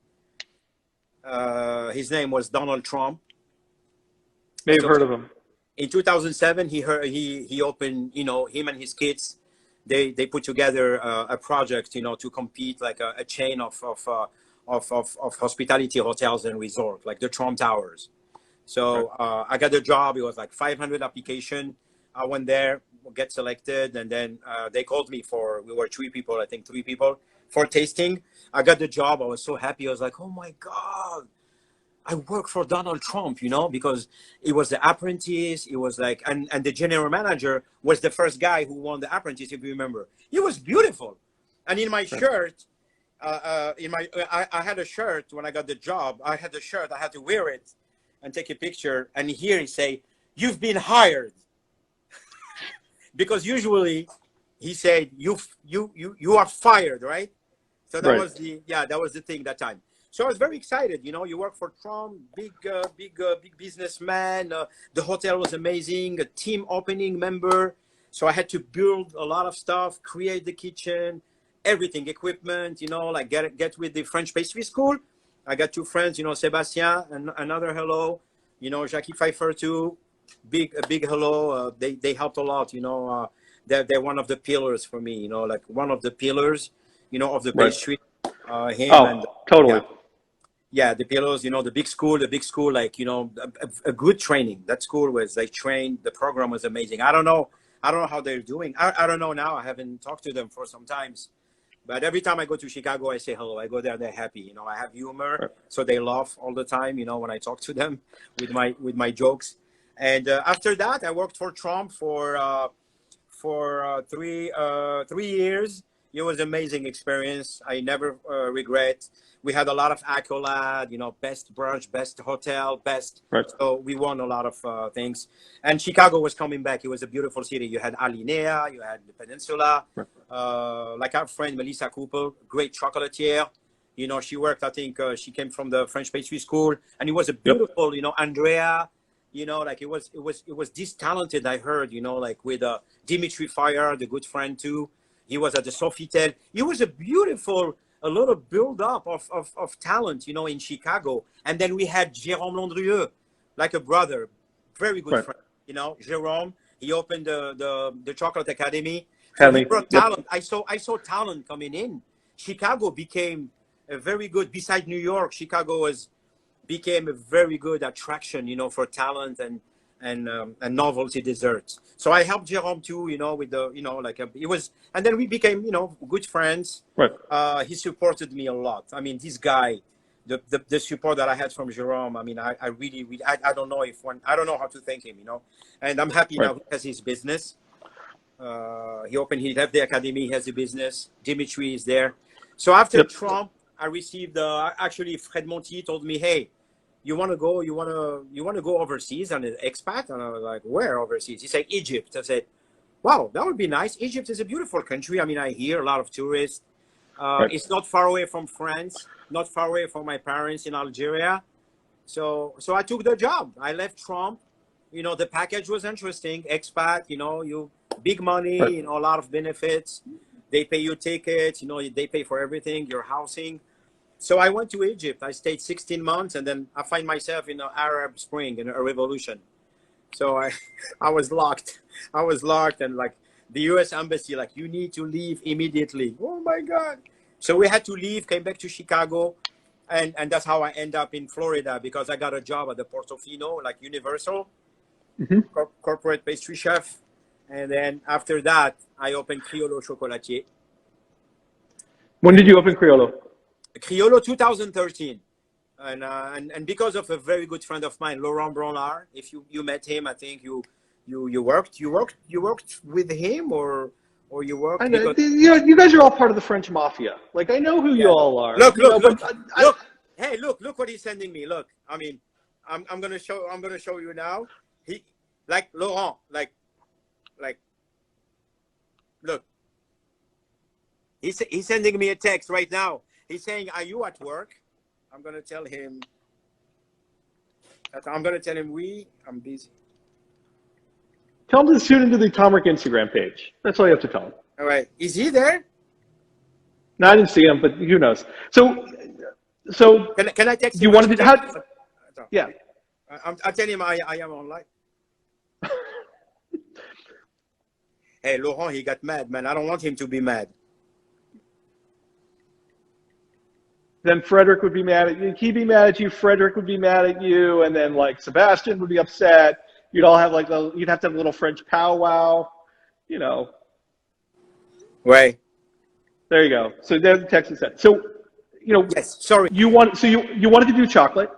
His name was Donald Trump. May have heard of him. In 2007, he opened, you know, him and his kids. They put together a project, you know, to compete, like a chain of hospitality hotels and resort, like the Trump Towers. So I got the job. It was like 500 application. I went there, get selected, and then they called me we were three people for tasting. I got the job. I was so happy. I was like, oh my God, I work for Donald Trump, you know, because it was the apprentice. It was like, and the general manager was the first guy who won the apprentice, if you remember. It was beautiful. And in my shirt, I had a shirt when I got the job. I had the shirt. I had to wear it and take a picture. And here he say, "You've been hired." Because usually he said, you are fired, right? So that was the thing that time. So I was very excited. You know, you work for Trump, big businessman. The hotel was amazing. A team opening member. So I had to build a lot of stuff, create the kitchen, everything, equipment. You know, like get with the French pastry school. I got two friends. You know, Sebastien and another hello. You know, Jackie Pfeiffer too. A big hello. They helped a lot. You know, they're one of the pillars for me. You know, like one of the pillars. You know, of the pastry. Totally. Yeah, the pillars, you know, the big school, like, you know, a good training. That school was, they trained, the program was amazing. I don't know how they're doing. I don't know now. I haven't talked to them for some times. But every time I go to Chicago, I say hello. I go there, they're happy. You know, I have humor, so they laugh all the time, you know, when I talk to them with my jokes. And after that, I worked for Trump for 3 years. It was an amazing experience. I never regret. We had a lot of accolades, you know, best brunch, best hotel, best. So we won a lot of things. And Chicago was coming back. It was a beautiful city. You had Alinea, you had the Peninsula. Like our friend Melissa Cooper, great chocolatier. You know, she worked, I think she came from the French pastry school. And it was a beautiful, you know, Andrea, you know, like it was this talented, I heard, you know, like with Dimitri Fire, the good friend too. He was at the Sofitel. It was a beautiful, a lot of build up of talent, you know, in Chicago. And then we had Jérôme Landrieux, like a brother, very good friend, you know, Jérôme. He opened the Chocolate Academy. So he brought talent. I saw talent coming in. Chicago became a very good, beside New York, Chicago became a very good attraction, you know, for talent and novelty desserts. So I helped Jérôme too, you know, with the, you know, like it was, and then we became, you know, good friends. He supported me a lot. I mean, this guy, the support that I had from Jérôme, I mean, I really, I don't know I don't know how to thank him, you know, and I'm happy now he has his business. He left the academy, he has a business. Dimitri is there. So after Yep. Trump, I received actually Fred Monti told me, hey, you want to go? You want to go overseas on an expat? And I was like, where overseas? He said Egypt. I said, wow, that would be nice. Egypt is a beautiful country. I mean, I hear a lot of tourists. Right. It's not far away from France, not far away from my parents in Algeria. So I took the job. I left Trump. You know, the package was interesting. Expat, you know, you big money, Right. you know, a lot of benefits. They pay you tickets, you know, they pay for everything, your housing. So I went to Egypt. I stayed 16 months, and then I find myself in the Arab Spring, in a revolution. So I was locked. I was locked, and like the U.S. embassy, like, you need to leave immediately. Oh my God! So we had to leave. Came back to Chicago, and that's how I end up in Florida, because I got a job at the Portofino, like Universal, corporate pastry chef, and then after that I opened Kyolo Chocolatier. When did you open Kyolo? Kyolo 2013. And because of a very good friend of mine, Laurent Bronard, if you met him, I think you worked with him, or you worked I know. because, You guys are all part of the French mafia. Like, I know who you yeah. all are. Look, You know, look, but look, I- look. Hey, look what he's sending me. Look, I mean, I'm gonna show you now. He, like, Laurent, like look. He's sending me a text right now. He's saying, "Are you at work?" I'm gonna tell him. I'm busy. Tell him to tune into the Tomrick Instagram page. That's all you have to tell him. All right, is he there? No, I didn't see him, but who knows? So Can I text you him? wanted to, how? Yeah. I tell him I am online. Hey, Laurent, he got mad, man. I don't want him to be mad. Then Frederick would be mad at you. He'd be mad at you. Frederick would be mad at you, and then like Sebastian would be upset. You'd all have like you'd have to have a little French powwow. You know. Right. There you go. So there's the text is said. So, you know, Yes. Sorry. you wanted to do chocolate,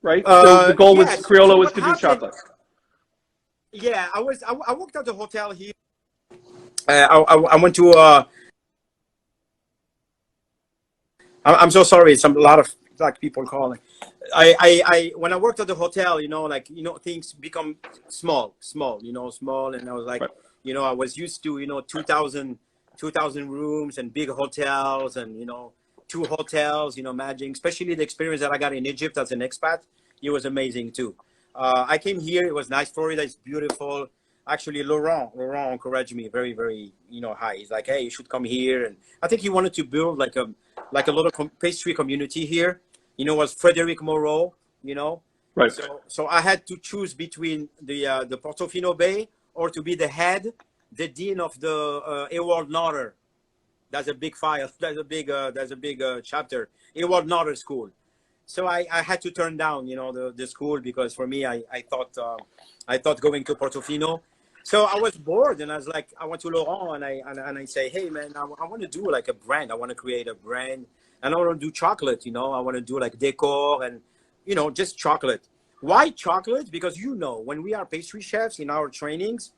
right? So the goal was Yes. Criollo So was what to do happened? chocolate. Yeah, I worked at the hotel here. I went to. I'm so sorry. A lot of like people calling. I when I worked at the hotel, you know, things become small, and I was like, Right. you know, I was used to, 2,000 rooms and big hotels, and 2 hotels, managing, especially the experience that I got in Egypt as an expat. It was amazing too. I came here. It was nice. Florida is beautiful. Actually, Laurent encouraged me very, very, high. He's like, hey, you should come here. And I think he wanted to build like a little pastry community here. Was Frederic Moreau, Right. So I had to choose between the Portofino Bay, or to be the dean of the Ewald Notter. That's a big file. That's a big chapter. Ewald Notter School. So I had to turn down, the school, because for me, I thought going to Portofino. So I was bored, and I was like, I went to Laurent, and I say, hey man, I want to do like a brand. I want to create a brand, and I want to do chocolate. I want to do like decor and just chocolate. Why chocolate? Because when we are pastry chefs in our trainings,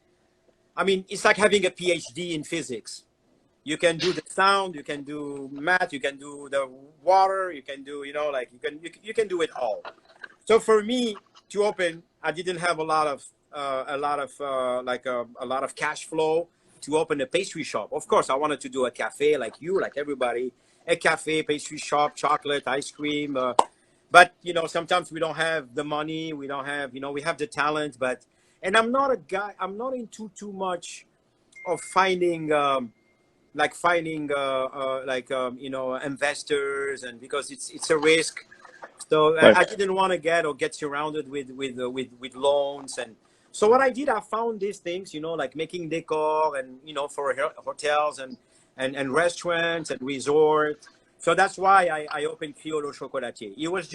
I mean, it's like having a PhD in physics. You can do the sound, you can do math, you can do the water, you can do, you can do it all. So for me to open, I didn't have a lot of cash flow to open a pastry shop. Of course, I wanted to do a cafe like everybody, a cafe, pastry shop, chocolate, ice cream. But sometimes we don't have the money, we don't have, we have the talent, and I'm not a guy, I'm not into too much of finding investors, and because it's a risk. So Right. I didn't want to get surrounded with loans. And so what I did, I found these things, like making decor, and for hotels and restaurants and resorts. So that's why I opened Kyolo Chocolatier. It was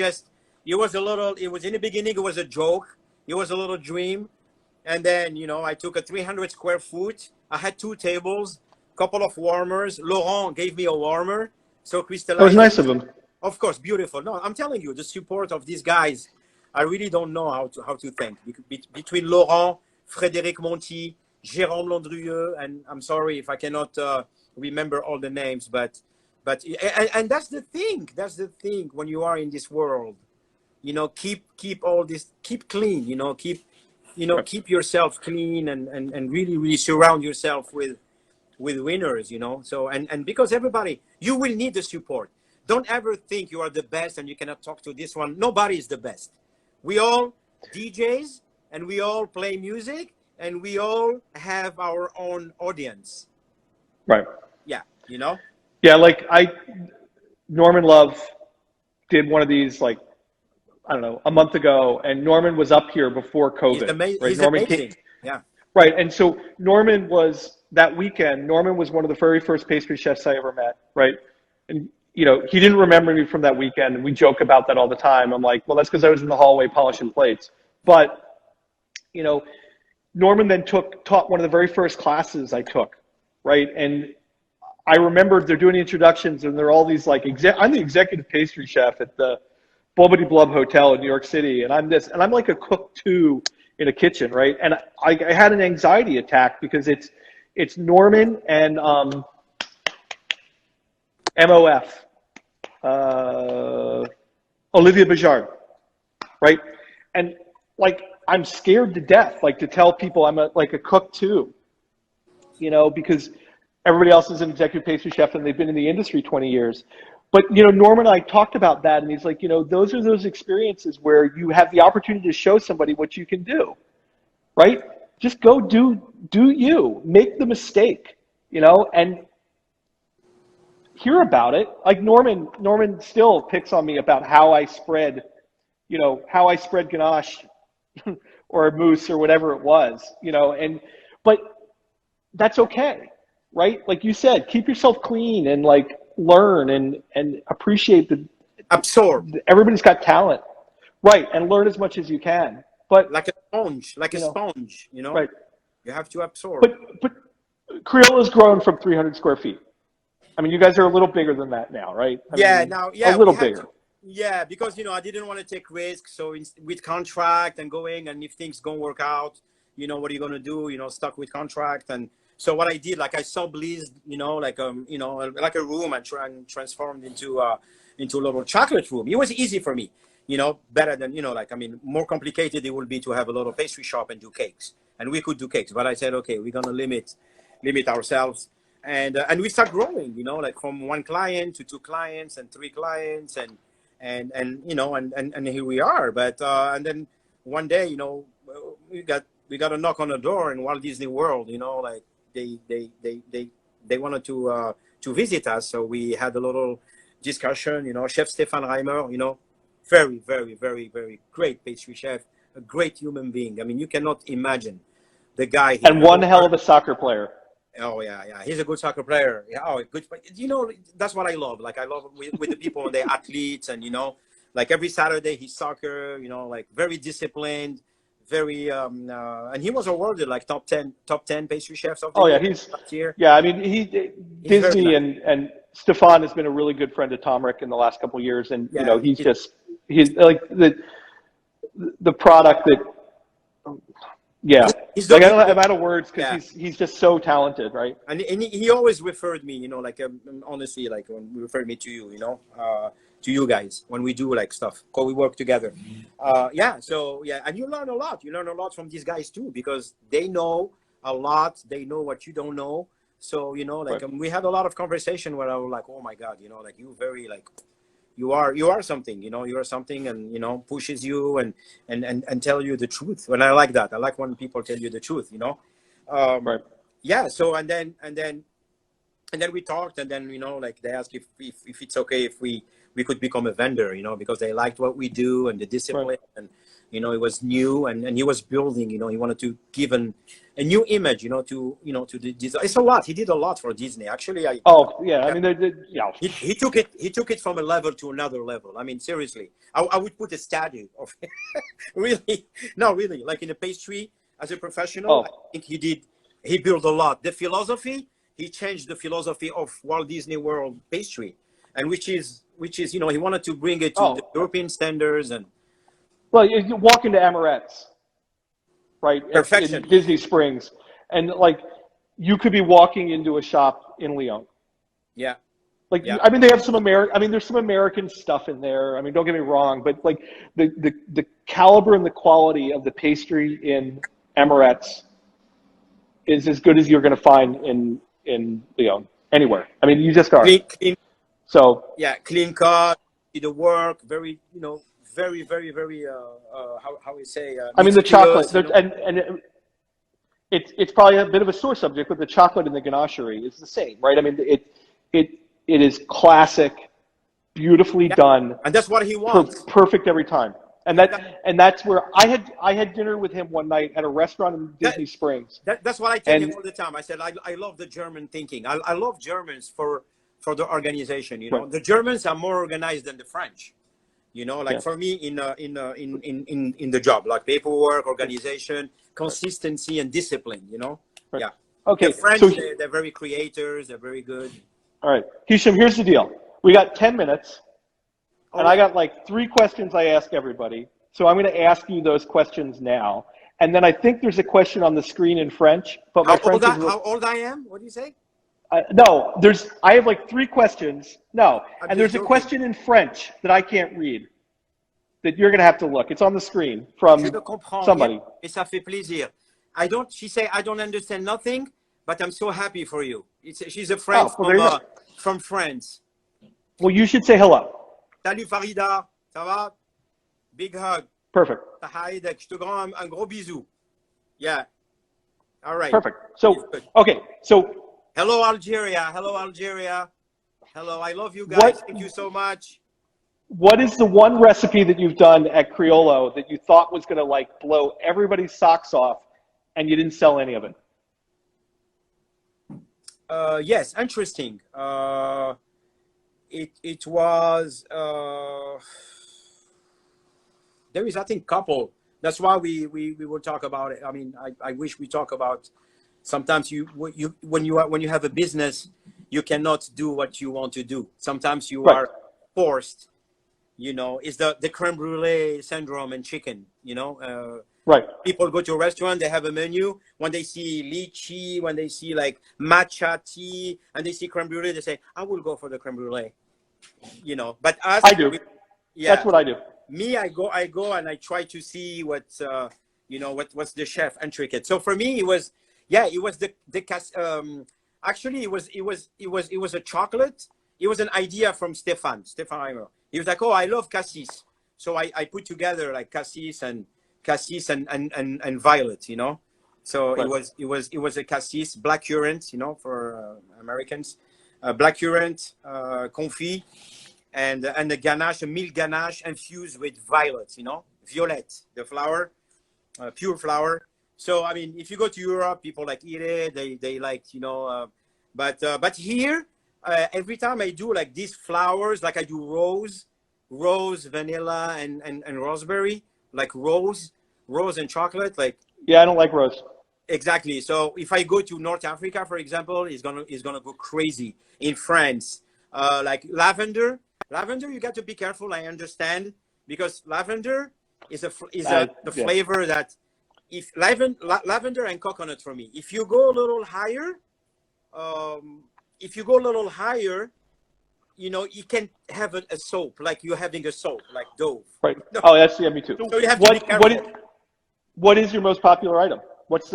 in the beginning, it was a joke. It was a little dream. And then, I took a 300 square foot. I had 2 tables, couple of warmers. Laurent gave me a warmer. So crystallized. That was nice of him. Of course, beautiful. No, I'm telling you, the support of these guys, I really don't know how to thank. Between Laurent, Frédéric Monti, Jérôme Landrieux, and I'm sorry if I cannot remember all the names, but and that's the thing. That's the thing when you are in this world, you know, keep all this, keep clean, you know, keep yourself clean, and really surround yourself with winners, you know. So and because everybody, you will need the support. Don't ever think you are the best and you cannot talk to this one. Nobody is the best. We all DJs, and we all play music, and we all have our own audience. Right. Yeah, you know. Yeah, like Norman Love did one of these, like, I don't know, a month ago, and Norman was up here before COVID. Right? He's Norman amazing. came, Yeah. right, and so Norman was, that weekend, Norman was one of the very first pastry chefs I ever met, right? And, you know, he didn't remember me from that weekend, and we joke about that all the time. I'm like, well, that's because I was in the hallway polishing plates. But, you know, Norman then taught one of the very first classes I took, right? And I remember they're doing the introductions, and they're all these, like, I'm the executive pastry chef at the Bobbity Blub Hotel in New York City, and I'm like a cook too in a kitchen, right? And I had an anxiety attack because it's Norman and MOF, Olivia Bajard, right? And like, I'm scared to death, like, to tell people I'm like a cook too, you know, because everybody else is an executive pastry chef and they've been in the industry 20 years. But, you know, Norman and I talked about that, and he's like, you know, those are those experiences where you have the opportunity to show somebody what you can do, right? Just go do you, make the mistake, you know, and hear about it. Like Norman still picks on me about how I spread ganache or mousse or whatever it was, you know, but that's okay, right? Like you said, keep yourself clean and like learn and appreciate Absorb. Everybody's got talent, right? And learn as much as you can. But like a sponge, you know, right? You have to absorb. But Kyolo has grown from 300 square feet. I mean, you guys are a little bigger than that now, right? A little bigger. Yeah, because, you know, I didn't want to take risks. So with contract and going, and if things don't work out, you know, what are you going to do? You know, stuck with contract. And so what I did, like, I subleased, you know, like a room, and transformed into a little chocolate room. It was easy for me, you know, better than, you know, like, I mean, more complicated it would be to have a little pastry shop and do cakes. And we could do cakes, but I said, okay, we're going to limit ourselves. And we start growing, you know, like from one client to 2 clients and 3 clients, and you know, and here we are. But and then one day, you know, we got a knock on the door in Walt Disney World, you know, like they wanted to visit us. So we had a little discussion, you know. Chef Stefan Reimer, you know, very, very, very, very great pastry chef, a great human being. I mean, you cannot imagine the guy. And one hell of a soccer player. Oh yeah, he's a good soccer player. Yeah, good. You know, that's what I love. Like, I love with the people and the athletes, and, you know, like every Saturday he's soccer. You know, like very disciplined, very and he was awarded like top 10 pastry chefs of the year. He's last year. Yeah, I mean, Disney and Stefan has been a really good friend of Tom Rick in the last couple of years, and you know, he's like the product that. Yeah, like, I'm out of words because he's just so talented, right? And he always referred me, you know, like honestly, like when we referred me to you, you know, to you guys when we do like stuff, because we work together. So and you learn a lot. You learn a lot from these guys too, because they know a lot. They know what you don't know. So, you know, like we had a lot of conversation where I was like, oh my God, you know, like you very like. You are something, you know, you are something, and, you know, pushes you and tell you the truth. And I like that. I like when people tell you the truth, you know. Yeah. So and then we talked, and then, you know, like they asked if it's okay if we could become a vendor, you know, because they liked what we do and the discipline, and, you know, it was new, and he was building, you know, he wanted to give a new image, you know, to the Disney. It's a lot. He did a lot for Disney, actually. I mean, he took it from a level to another level. I mean, seriously, I would put a statue of really, no, really, like in a pastry as a professional. I think he built a lot. The philosophy, he changed the philosophy of Walt Disney World pastry, and which is, you know, he wanted to bring it to the European standards. And well, you walk into Amaret's, right? Perfection. In Disney Springs, And like, you could be walking into a shop in Lyon. Yeah. Like, Yeah. I mean, they have some American. I mean, there's some American stuff in there. I mean, don't get me wrong, but like the caliber and the quality of the pastry in Emirates is as good as you're going to find in Lyon anywhere. I mean, you just are. Clean, So yeah, clean cut, do the work, very, very, very, very, how we say, I mean, the chocolate, meticulous, and it's probably a bit of a sore subject, but the chocolate in the ganachery is the same, right? I mean, it is classic, beautifully yeah. done, And that's what he wants. perfect every time. And that's where I had dinner with him one night at a restaurant in Disney Springs. That's what I tell And him all the time. I said, I love the German thinking. I love Germans for the organization, Right. The Germans are more organized than the French. Like Yeah. for me in the job, like paperwork, organization, consistency and discipline, Right. Yeah. Okay, The French, so they're very creators, they're very good. all right, Hichem, here's the deal. We got 10 minutes, and I got like 3 questions I ask everybody. So I'm going to ask you those questions now. And then I think there's a question on the screen in French, but my French is How old I am? What do you say? no, I have like 3 questions. No, I'm and there's just a joking. question in French that I can't read that you're going to have to look. It's on the screen from Je le comprends. somebody. Yeah, et ça fait plaisir. She say, I don't understand nothing, but I'm so happy for you. She's a friend from France. Well, you should say hello. Salut Farida, ça va? Big hug. Perfect. Haïdek, je te rends un gros bisou. Yeah. All right. Perfect. So, okay. So, hello Algeria. Hello Algeria. Hello. I love you guys. Thank you so much. what is the one recipe that you've done at Kyolo that you thought was going to like blow everybody's socks off and you didn't sell any of it? Yes, interesting. It was there is, I think, couple. That's why we will talk about it. I mean, I wish we talk about sometimes when you have a business, you cannot do what you want to do. Sometimes you Right. are forced. It's the creme brulee syndrome in chicken. Right. People go to a restaurant, they have a menu. When they see lychee, when they see like matcha tea, and they see creme brulee, they say, I will go for the creme brulee. But us, I do. Yeah. That's what I do. Me, I go and I try to see what's the chef intricate. So for me, it was actually it was a chocolate. It was an idea from Stefan Heimer. He was like, oh, I love cassis. So I put together like cassis and violet, So Right. it was a cassis, black currant, for Americans, black currant, confit, and a ganache, a milk ganache infused with violet, violet, the flower, pure flower. So I mean, if you go to Europe, people like eat it. They like, but here, every time I do like these flowers, like I do rose, vanilla, and raspberry, like rose and chocolate, like. Yeah, I don't like rose. Exactly. So if I go to North Africa, for example, it's gonna go crazy. In France, like lavender, you got to be careful. I understand, because lavender is the flavor that if lavender and coconut for me. If you go a little higher, you can have a soap, like you're having a soap, like Dove. Right. Oh, that's me too. So you have to be careful. What is your most popular item? What's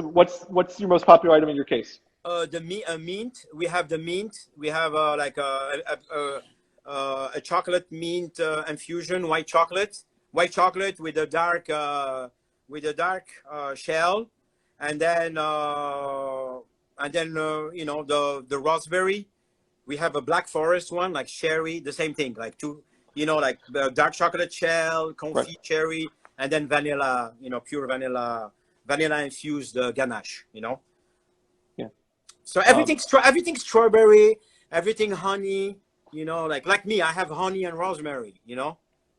your most popular item in your case? Mint. We have the mint. We have like a chocolate mint infusion, white chocolate with a dark shell, and then the raspberry. We have a black forest one, like cherry, the same thing, like like the dark chocolate shell, confit, Right. cherry, and then vanilla, pure vanilla infused ganache, Yeah. So everything strawberry, everything honey, like me, I have honey and rosemary,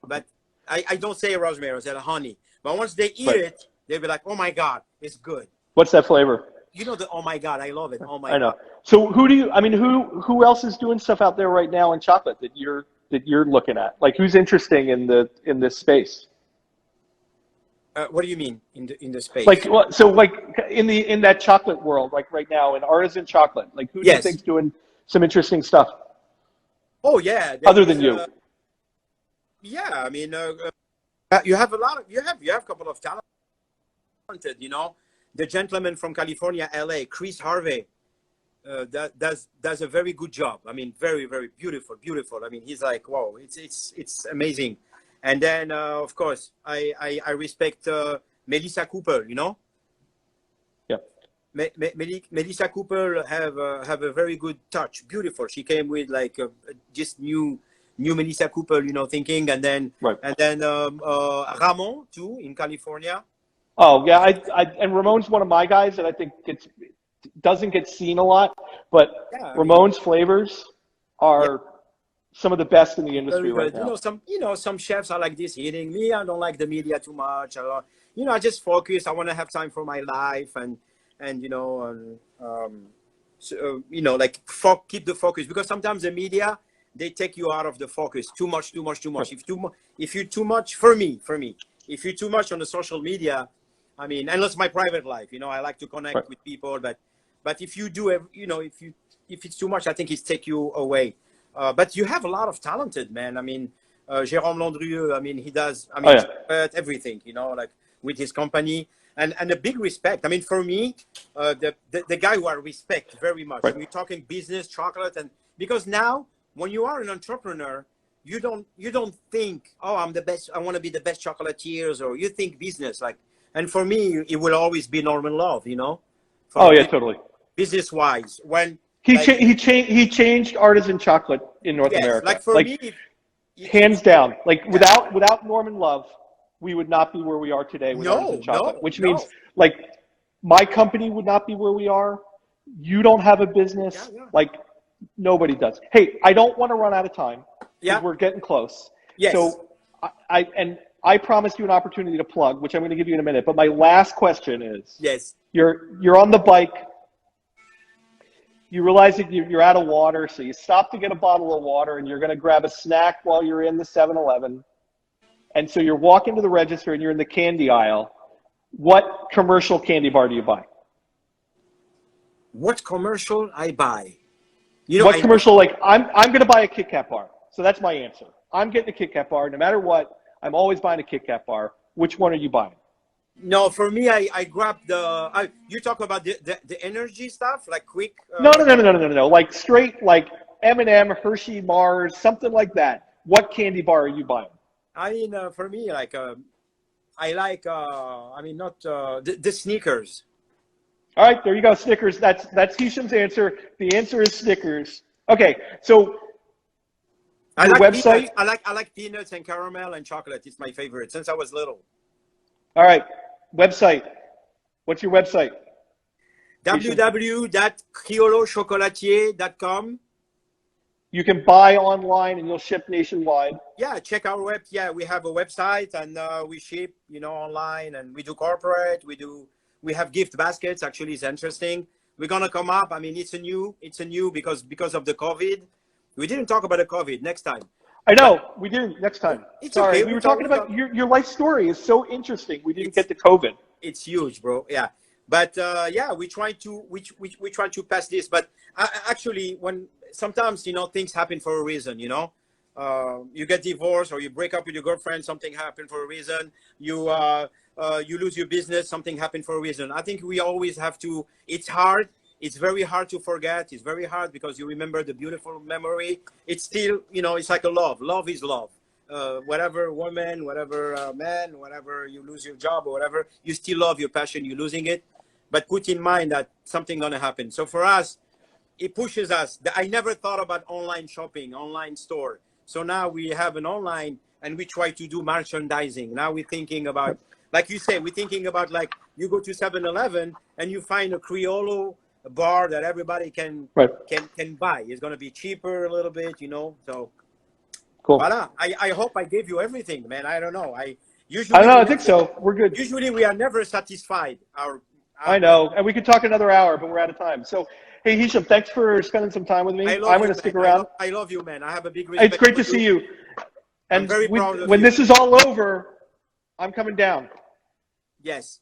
but I don't say rosemary, I say honey. But once they eat Right. it, they'll be like, oh my God, it's good. What's that flavor? Oh my God, I love it. Oh my I know. God. So who else is doing stuff out there right now in chocolate that you're looking at? Like, who's interesting in this space? What do you mean in the space? Like, so like in that chocolate world, like right now in artisan chocolate, like who do you Yes. think's doing some interesting stuff Oh yeah, other than you? yeah. I mean, you have a lot of you have a couple of talented. You know, the gentleman from California, LA, Chris Harvey, that does a very good job. I mean, very beautiful. I mean, he's like, wow, it's amazing. And then of course I respect Melissa Cooper. You know. Yeah. Melissa Cooper have a very good touch. Beautiful. She came with like just new Melissa Cooper, you know, thinking, and then Right. Ramon too in California. Oh yeah, and Ramon's one of my guys that I think doesn't get seen a lot, but Yeah, Ramon's flavors are some of the best in the industry right now. Some chefs are like this hitting me. I don't like the media too much. I just focus. I want to have time for my life and like keep the focus, because sometimes the media, they take you out of the focus too much. Right. If you're too much for me, if you're too much on the social media, I mean, and that's my private life. I like to connect Right. with people, but if you do, if it's too much, I think it's take you away. But you have a lot of talented, man. I mean, Jérôme Landrieux, I mean, he does, everything, like with his company, and a big respect. I mean, for me, the guy who I respect very much. Right. We're talking business, chocolate, and because now when you are an entrepreneur, you don't think, oh, I'm the best, I want to be the best chocolatiers, or you think business, like. And for me, it will always be Norman Love, Totally. Business wise, when He changed artisan chocolate in North America. like for me, hands down. Like without Norman Love, we would not be where we are today with artisan chocolate. Which means like my company would not be where we are. You don't have a business. Yeah. Like nobody does. Hey, I don't want to run out of time. Yeah. We're getting close. Yes. So I promised you an opportunity to plug, which I'm going to give you in a minute. But my last question is: Yes. You're on the bike. You realize that you're out of water, so you stop to get a bottle of water, and you're going to grab a snack while you're in the 7-Eleven. And so you're walking to the register, and you're in the candy aisle. What commercial candy bar do you buy? What commercial I buy? Commercial? Like I'm going to buy a Kit Kat bar. So that's my answer. I'm getting a Kit Kat bar. No matter what, I'm always buying a Kit Kat bar. Which one are you buying? No, for me, I grab the. You talk about the energy stuff, like quick. No. Like straight, like M&M, Hershey, Mars, something like that. What candy bar are you buying? I mean, for me, like I like. I mean, not the Snickers. All right, there you go, Snickers. That's Hichem's answer. The answer is Snickers. Okay, so I your like website. Peanuts. I like peanuts and caramel and chocolate. It's my favorite since I was little. All right, website. What's your website? www.kyolochocolatier.com. You can buy online and you'll ship nationwide. Yeah, check our web. Yeah, we have a website and we ship, online, and we do corporate. We have gift baskets. Actually, it's interesting. We're gonna come up. I mean, it's a new because of the COVID. We didn't talk about the COVID. Next time. I know, we do next time. It's Sorry, okay. we were talking about your life story is so interesting. We didn't get to COVID. It's huge, bro. Yeah, but we try to pass this. But actually, when sometimes things happen for a reason. You get divorced or you break up with your girlfriend. Something happened for a reason. You lose your business. Something happened for a reason. I think we always have to. It's hard. It's very hard to forget. It's very hard because you remember the beautiful memory. It's still, it's like a love. Love is love. Whatever woman, whatever man, whatever you lose your job or whatever, you still love your passion. You're losing it, but put in mind that something gonna happen. So for us, it pushes us. I never thought about online shopping, online store. So now we have an online, and we try to do merchandising. Now we're thinking about, like you say, we're thinking about like you go to 7-Eleven and you find a Kyolo bar that everybody can buy. It's going to be cheaper a little bit, so cool. Voila. I hope I gave you everything, man. I don't know. I think so. We're good. Usually we are never satisfied. I know, and we could talk another hour, but we're out of time. So, hey, Hichem, thanks for spending some time with me. I'm going to stick around. I love you, man. I have a big respect. It's great to see you. And I'm very proud of when you. this is all over, I'm coming down. Yes.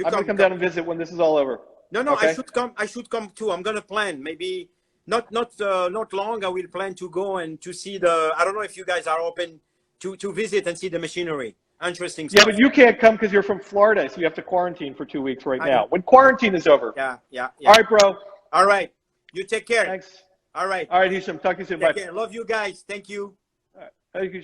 I'm gonna come down and visit when this is all over. No, no, Okay? I should come too. I'm gonna plan. Maybe not long. I will plan to go and to see the. I don't know if you guys are open to visit and see the machinery. Interesting Yeah, stuff. but you can't come because you're from Florida, so you have to quarantine for 2 weeks right I now. know. When quarantine is over. Yeah, yeah, yeah. All right, bro. All right. You take care. Thanks. All right. All right, Hichem. Talk to you soon. Take Bye. care. Love you guys. Thank you. All right. Hey, Hichem.